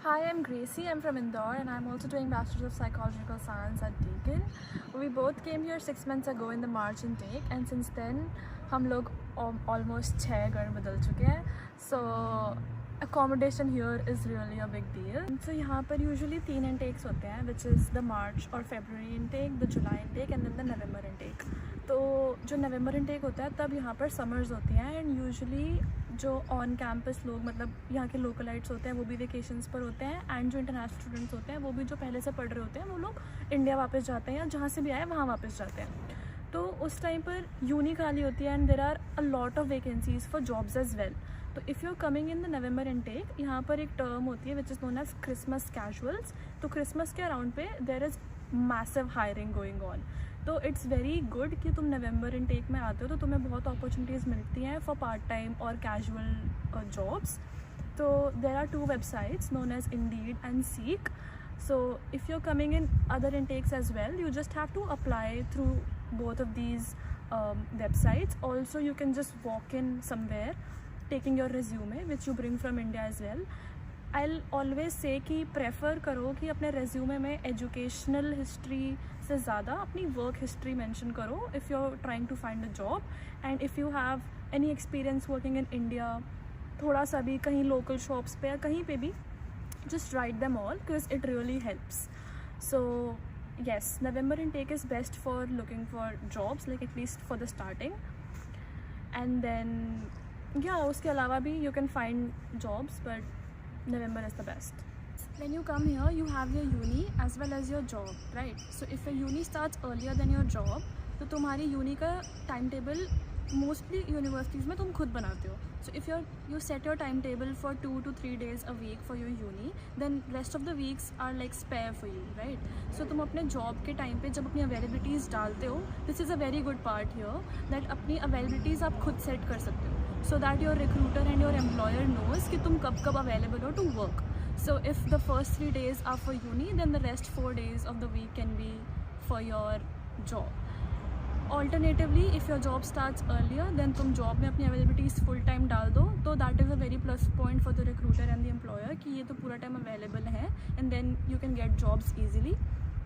Hi, I'm Gracie. I'm from Indore and I'm also doing Bachelor's of Psychological Science at Deakin. We both came here 6 months ago in the March intake and since then हम लोग almost 6 घर बदल चुके हैं. So accommodation here is really a big deal. So यहाँ पर usually 3 intakes होते हैं, which is the March or February intake, the July intake and then the November intake. तो जो नवंबर इनटेक होता है तब यहाँ पर समर्स होती हैं एंड यूजुअली जो ऑन कैंपस लोग मतलब यहाँ के लोकलाइट्स होते हैं वो भी वेकेशंस पर होते हैं एंड जो इंटरनेशनल स्टूडेंट्स होते हैं वो भी जो पहले से पढ़ रहे होते हैं वो लोग इंडिया वापस जाते हैं या जहाँ से भी आए वहाँ वापस जाते हैं. तो उस टाइम पर यूनी खाली होती है and there are a lot of vacancies for jobs as well. तो if you are coming in the November intake यहाँ पर एक टर्म होती है which is known as Christmas casuals. तो क्रिसमस के अराउंड पे there is massive hiring going on. तो इट्स वेरी गुड कि तुम नवंबर इनटेक में आते हो तो तुम्हें बहुत अपॉर्चुनिटीज़ मिलती हैं फॉर पार्ट टाइम और कैजुअल जॉब्स. तो there are 2 websites known as Indeed and Seek. So if you're coming in other intakes as well, you just have to apply through both of these websites. Also you can just walk in somewhere taking your resume which you bring from India as well. I'll always say कि prefer करो कि अपने resume में educational history से ज़्यादा अपनी work history mention करो if you're trying to find a job. And if you have any experience working in India, थोड़ा सा भी कहीं local shops पे या कहीं पे भी just write them all because it really helps. So yes, November intake is best for looking for jobs, like at least for the starting. And then yeah, उसके अलावा भी you can find jobs, but November is the best. When you come here you have your uni as well as your job, right? So if your uni starts earlier than your job तो तुम्हारी uni का timetable mostly universities में तुम खुद बनाते हो. So if you set your time table for 2 to 3 days a week for your uni, then rest of the weeks are like spare for you, right? So तुम अपने job के time पे जब अपनी अवेलेबिलिटीज़ डालते हो, this is a very good part here that अपनी availabilities आप खुद सेट कर सकते हो so that your recruiter and your employer knows कि तुम कब कब अवेलेबल हो to work. So if the first 3 days are for uni, then the rest 4 days of the week can be for your job. Alternatively, if your job starts earlier, then तुम job में अपनी availabilities full time डाल दो तो that is a very plus point for the recruiter and the employer कि ये तो पूरा टाइम अवेलेबल है and then you can get jobs easily.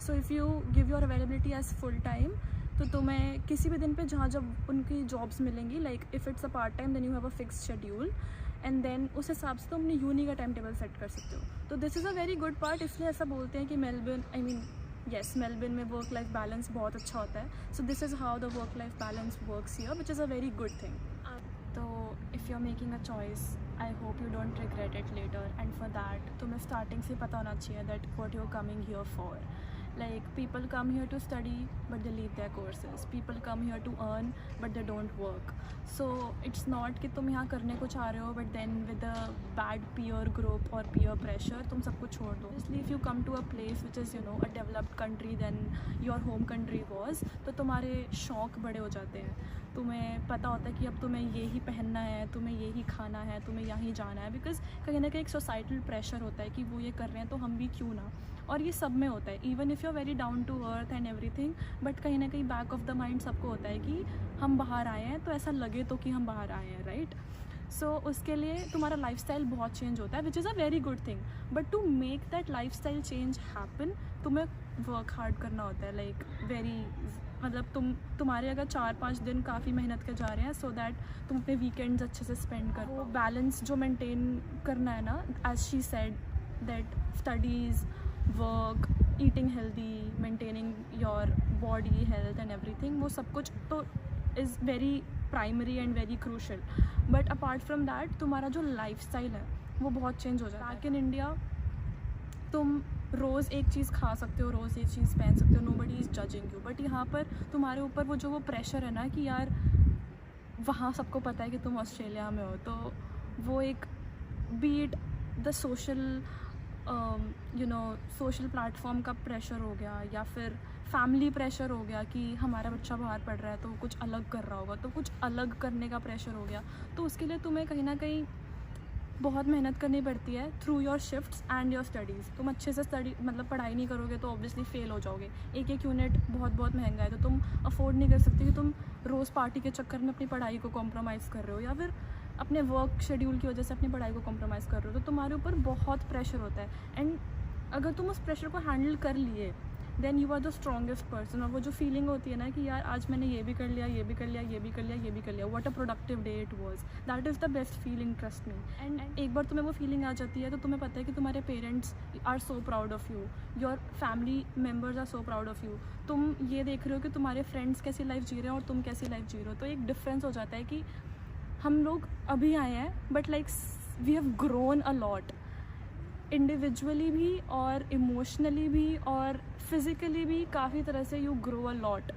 So if you give your availability as full time तो तुम्हें किसी भी दिन पे जहाँ जब उनकी जॉब्स मिलेंगी, like if it's a part time then you have a fixed schedule and then उस हिसाब से तुम अपनी यूनी का टाइम टेबल सेट कर सकते हो. तो this is a very good part. इसलिए ऐसा बोलते हैं कि मेलबर्न yes, मेलबर्न में वर्क लाइफ बैलेंस बहुत अच्छा होता है. So this is how the work life balance works here which is a very good thing. तो if you are making a choice I hope you don't regret it later and for that तुम्हें starting से पता होना चाहिए that what you are coming here for. Like people come here to study but they leave their courses. People come here to earn but they don't work. So it's not कि तुम यहाँ करने को चाह रहे हो but then with a bad peer group or peer pressure तुम सब कुछ छोड़ दो. इसलिए if you come to a place which is a developed country than your home country was, तो तुम्हारे शौक़ बड़े हो जाते हैं. तुम्हें पता होता है कि अब तुम्हें ये ही पहनना है, तुम्हें ये ही खाना है, तुम्हें यहाँ जाना है. बिकॉज कहीं ना कहीं एक सोसाइटल प्रेशर होता है कि वो ये कर रहे हैं तो हम भी क्यों ना. और ये सब में होता है, even if you are very down to earth and everything, but कहीं ना कहीं बैक ऑफ द माइंड सबको होता है कि हम बाहर आए हैं तो ऐसा लगे तो कि हम बाहर आए हैं, राइट? सो उसके लिए तुम्हारा लाइफस्टाइल बहुत चेंज होता है which is a very good thing. But to make that lifestyle change happen तुम्हें वर्क हार्ड करना होता है. लाइक वेरी मतलब तुम्हारे अगर 4-5 दिन काफ़ी मेहनत कर जा रहे हैं सो दैट तुम अपने वीकेंड्स अच्छे से स्पेंड करो. वो बैलेंस जो मेंटेन करना है ना, as she said that studies, work, eating healthy, maintaining your body health and everything, वो सब कुछ तो is very primary and very crucial. But apart from that तुम्हारा जो लाइफस्टाइल है वो बहुत चेंज हो जाता है. बैक इन इंडिया तुम रोज़ एक चीज़ खा सकते हो, रोज़ एक चीज़ पहन सकते हो, nobody is judging you. But यहाँ पर तुम्हारे ऊपर वो प्रेशर है ना कि यार वहाँ सबको पता है कि तुम ऑस्ट्रेलिया में हो, तो वो एक beat the social social platform का प्रेशर हो गया या फिर फैमिली प्रेशर हो गया कि हमारा बच्चा बाहर पढ़ रहा है तो कुछ अलग कर रहा होगा, तो कुछ अलग करने का प्रेशर हो गया. तो उसके लिए तुम्हें कहीं ना कहीं बहुत मेहनत करनी पड़ती है through your shifts and your studies. तुम अच्छे से पढ़ाई नहीं करोगे तो ऑब्वियसली फ़ेल हो जाओगे. एक यूनिट बहुत महंगा है तो तुम अफोर्ड नहीं कर सकते कि तुम रोज़ पार्टी के चक्कर में अपनी पढ़ाई को कॉम्प्रोमाइज़ कर रहे हो, या फिर अपने वर्क शेड्यूल की वजह से अपनी पढ़ाई को कॉम्प्रोमाइज़ कर रहे हो, तो तुम्हारे ऊपर बहुत प्रेशर होता है। एंड अगर तुम उस प्रेशर को हैंडल कर लिए, then you are the strongest person. और वो जो फीलिंग होती है ना कि यार आज मैंने ये भी कर लिया, ये भी कर लिया, ये भी कर लिया, ये भी कर लिया, what a productive day it was, that is the best feeling, trust me. And एक बार तुम्हें वो फीलिंग आ जाती है तो तुम्हें पता है कि तुम्हारे parents are so proud of you, your family members are so proud of you. तुम ये देख रहे हो कि तुम्हारे फ्रेंड्स कैसी लाइफ जी रहे हैं और तुम कैसी लाइफ जी रहे हो, तो एक डिफरेंस हो जाता है कि हम लोग अभी आए हैं but like we have grown a lot, individually भी और इमोशनली भी और फिज़िकली भी, काफ़ी तरह से you grow a lot.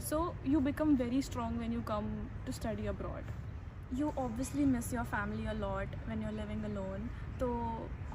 So you become very strong when you come to study abroad. You obviously miss your family a lot when you are living alone, तो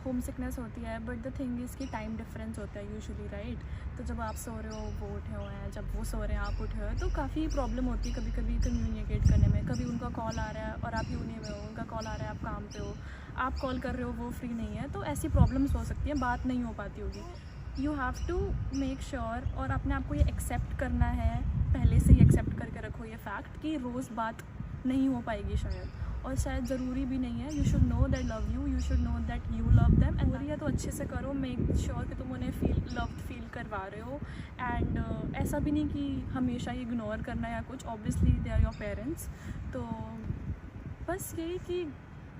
home sickness होती है, but the thing is कि time difference होता है usually, right. तो जब आप सो रहे हो वो उठे हुए हैं, जब वो सो रहे हैं आप उठे हुए हैं, तो काफ़ी प्रॉब्लम होती है कभी कभी कम्युनिकेट करने में। कभी उनका कॉल आ रहा है और आप यूनी में हो, उनका कॉल आ रहा है आप काम पे हो, आप कॉल कर रहे हो वो फ्री नहीं है, तो ऐसी प्रॉब्लम्स हो सकती हैं, बात नहीं हो पाती होगी। You have to make sure, और अपने आप को ये एक्सेप्ट करना है, पहले से ही एक्सेप्ट करके रखो ये फैक्ट कि रोज़ बात नहीं हो पाएगी शायद, और शायद ज़रूरी भी नहीं है। You should know that love you, you should know that you love them, and वही है तो अच्छे से करो, मेक श्योर कि तुम उन्हें लव्ड फील करवा रहे हो। एंड ऐसा भी नहीं कि हमेशा ही इग्नोर करना या कुछ, obviously they are your parents. तो बस यही कि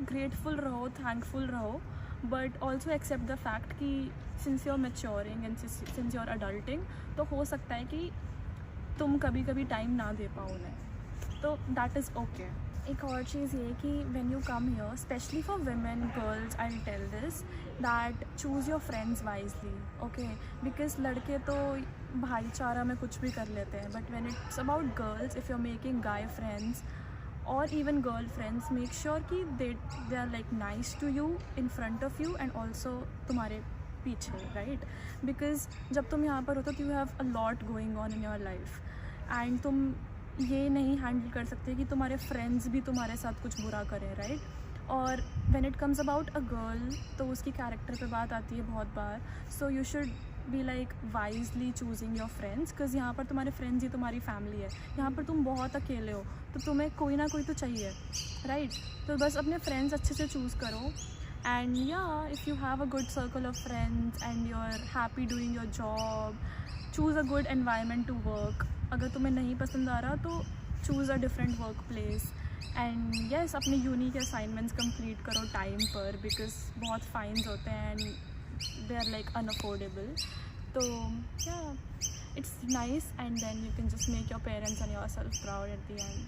ग्रेटफुल रहो, थैंकफुल रहो, but also accept the fact कि since you are maturing and since you are adulting, तो हो सकता है कि तुम कभी कभी टाइम ना दे पाओ उन्हें, तो दैट इज़ ओके। एक और चीज़ ये कि when you come here, specially for women, girls, I will tell this that choose your friends wisely, okay. Because लड़के तो भाईचारा में कुछ भी कर लेते हैं, but when it's about girls, if you are making guy friends और even girl friends, make sure कि they are like nice to you in front of you and also तुम्हारे पीछे, right? Because जब तुम यहाँ पर होते हो, you have a lot going on in your life, and तुम ये नहीं हैंडल कर सकते कि तुम्हारे फ्रेंड्स भी तुम्हारे साथ कुछ बुरा करें, राइट। और when it comes about a girl, तो उसकी कैरेक्टर पे बात आती है बहुत बार। So you should be like wisely choosing your friends, because यहाँ पर तुम्हारे फ्रेंड्स ही तुम्हारी फैमिली है। यहाँ पर तुम बहुत अकेले हो, तो तुम्हें कोई ना कोई तो चाहिए, राइट। तो बस अपने फ्रेंड्स अच्छे से चूज़ करो, एंड या if you have a good circle of friends and you are happy doing your job, choose a good environment to work. अगर तुम्हें नहीं पसंद आ रहा तो choose a different work place, and yes अपने यूनी के असाइनमेंट्स कंप्लीट करो टाइम पर, बिकॉज बहुत फाइन्स होते हैं and they are like unaffordable. तो या it's nice, and then you can just make your parents and your self proud at the end.